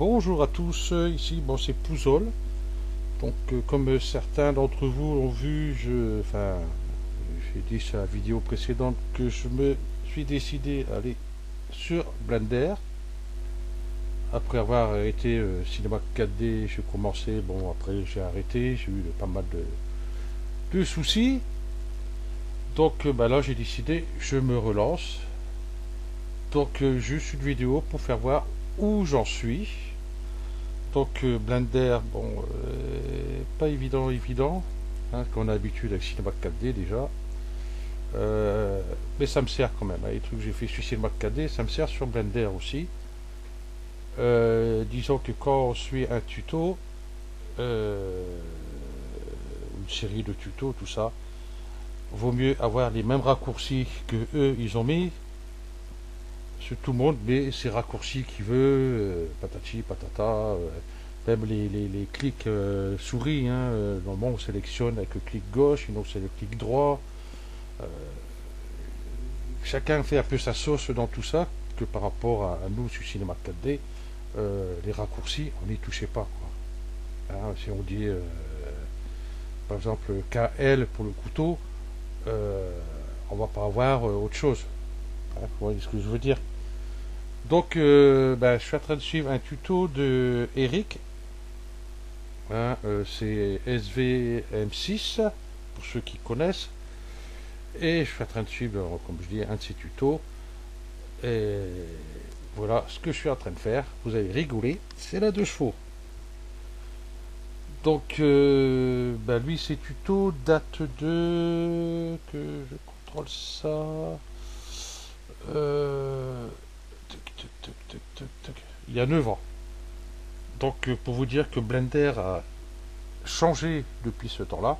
Bonjour à tous, ici bon c'est Pouzol. Donc comme certains d'entre vous l'ont vu, j'ai dit sur la vidéo précédente que je me suis décidé à aller sur Blender. Après avoir été cinéma 4D, j'ai commencé, bon après j'ai arrêté, j'ai eu pas mal de soucis. Donc là j'ai décidé, je me relance. Donc juste une vidéo pour faire voir où j'en suis. Donc Blender, bon, pas évident, hein, qu'on a l'habitude avec Cinema 4D déjà. Mais ça me sert quand même, hein, les trucs que j'ai fait sur Cinema 4D, ça me sert sur Blender aussi. Disons que quand on suit un tuto, une série de tutos, tout ça, vaut mieux avoir les mêmes raccourcis que eux ils ont mis. Tout le monde met ses raccourcis qu'il veut, patati patata. Même les clics souris, hein, normalement on sélectionne avec le clic gauche, sinon c'est le clic droit. Euh, Chacun fait un peu sa sauce dans tout ça, que par rapport à nous sur Cinéma 4D, les raccourcis, on n'y touchait pas, quoi. Hein, si on dit, par exemple, KL pour le couteau, on va pas avoir autre chose. Hein, vous voyez ce que je veux dire. Donc, je suis en train de suivre un tuto de Eric. Hein, c'est SVM6 pour ceux qui connaissent. Et je suis en train de suivre, comme je dis, un de ces tutos. Et voilà ce que je suis en train de faire. Vous allez rigoler. C'est la 2 chevaux. Donc, lui, ces tutos datent de... que je contrôle ça... il y a 9 ans. Donc, pour vous dire que Blender a changé depuis ce temps-là.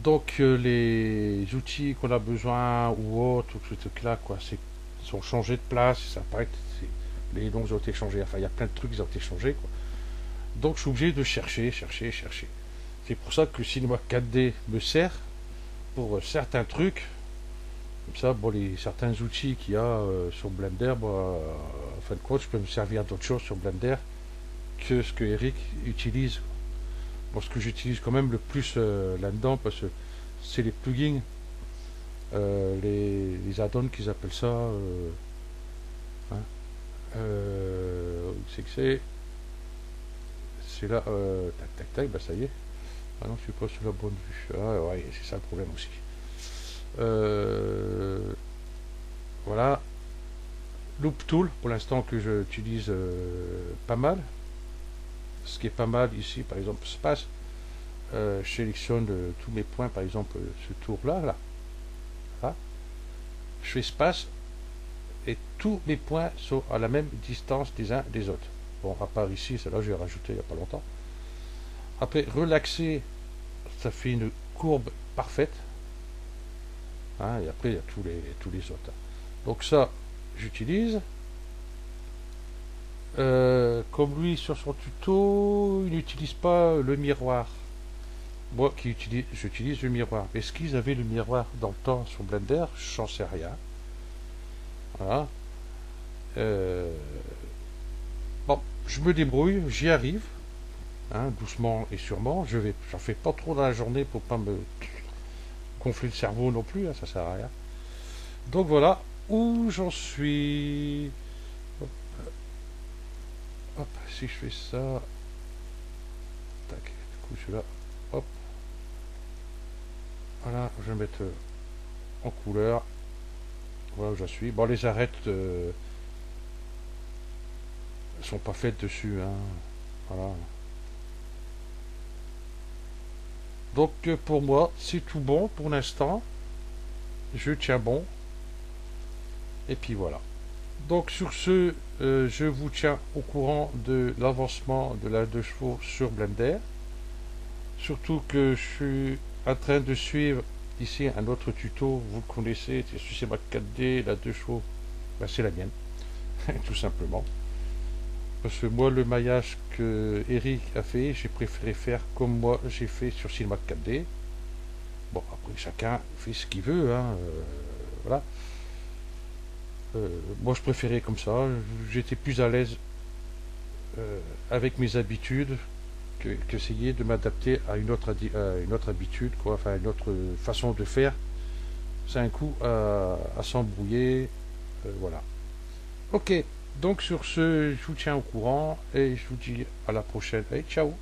Donc les outils qu'on a besoin ou autres, ou ce truc-là, quoi, ils sont changés de place, ça paraît que les noms ont été changés, enfin il y a plein de trucs qui ont été changés, quoi. Donc je suis obligé de chercher. C'est pour ça que le cinéma 4D me sert pour certains trucs. Comme ça, bon, certains outils qu'il y a sur Blender, en fin de compte, je peux me servir d'autres choses sur Blender que ce que Eric utilise. Bon, ce que j'utilise quand même le plus là-dedans, parce que c'est les plugins, les add-ons qu'ils appellent ça. Hein, c'est que c'est là, tac, ça y est. Ah non, je suis pas sur la bonne vue. Ah ouais, c'est ça le problème aussi. Voilà. Loop Tool, pour l'instant que j'utilise pas mal. Ce qui est pas mal ici, par exemple, Space. Je sélectionne tous mes points, par exemple, ce tour-là, là. Je fais Space et tous mes points sont à la même distance des uns des autres. Bon, à part ici, celle-là, j'ai rajouté il n'y a pas longtemps. Après, relaxer, ça fait une courbe parfaite. Hein, et après, il y a tous les autres. Donc ça, j'utilise. Comme lui, sur son tuto, il n'utilise pas le miroir. Moi, j'utilise le miroir. Est-ce qu'ils avaient le miroir dans le temps sur Blender? J'en sais rien. Voilà. Bon, je me débrouille, j'y arrive, hein, doucement et sûrement. J'en fais pas trop dans la journée pour pas me gonfler le cerveau non plus, hein, ça sert à rien. Donc voilà où j'en suis. Hop, hop, si je fais ça, tac, du coup celui-là, hop, voilà, je vais mettre en couleur. Voilà où j'en suis. Bon, les arêtes sont pas faites dessus, hein. Voilà. Donc pour moi, c'est tout bon pour l'instant. Je tiens bon. Et puis voilà. Donc sur ce, je vous tiens au courant de l'avancement de la 2 chevaux sur Blender. Surtout que je suis en train de suivre ici un autre tuto. Vous le connaissez, c'est Cinema 4D, la 2 chevaux. Ben, c'est la mienne, tout simplement. Parce que moi, le maillage que Eric a fait, j'ai préféré faire comme moi j'ai fait sur Cinema 4D. Bon, après, chacun fait ce qu'il veut, hein, voilà. Moi, je préférais comme ça. J'étais plus à l'aise avec mes habitudes qu'essayer de m'adapter à à une autre habitude, quoi, enfin une autre façon de faire. C'est un coup à s'embrouiller, voilà. Ok, donc sur ce, je vous tiens au courant et je vous dis à la prochaine. Allez, ciao!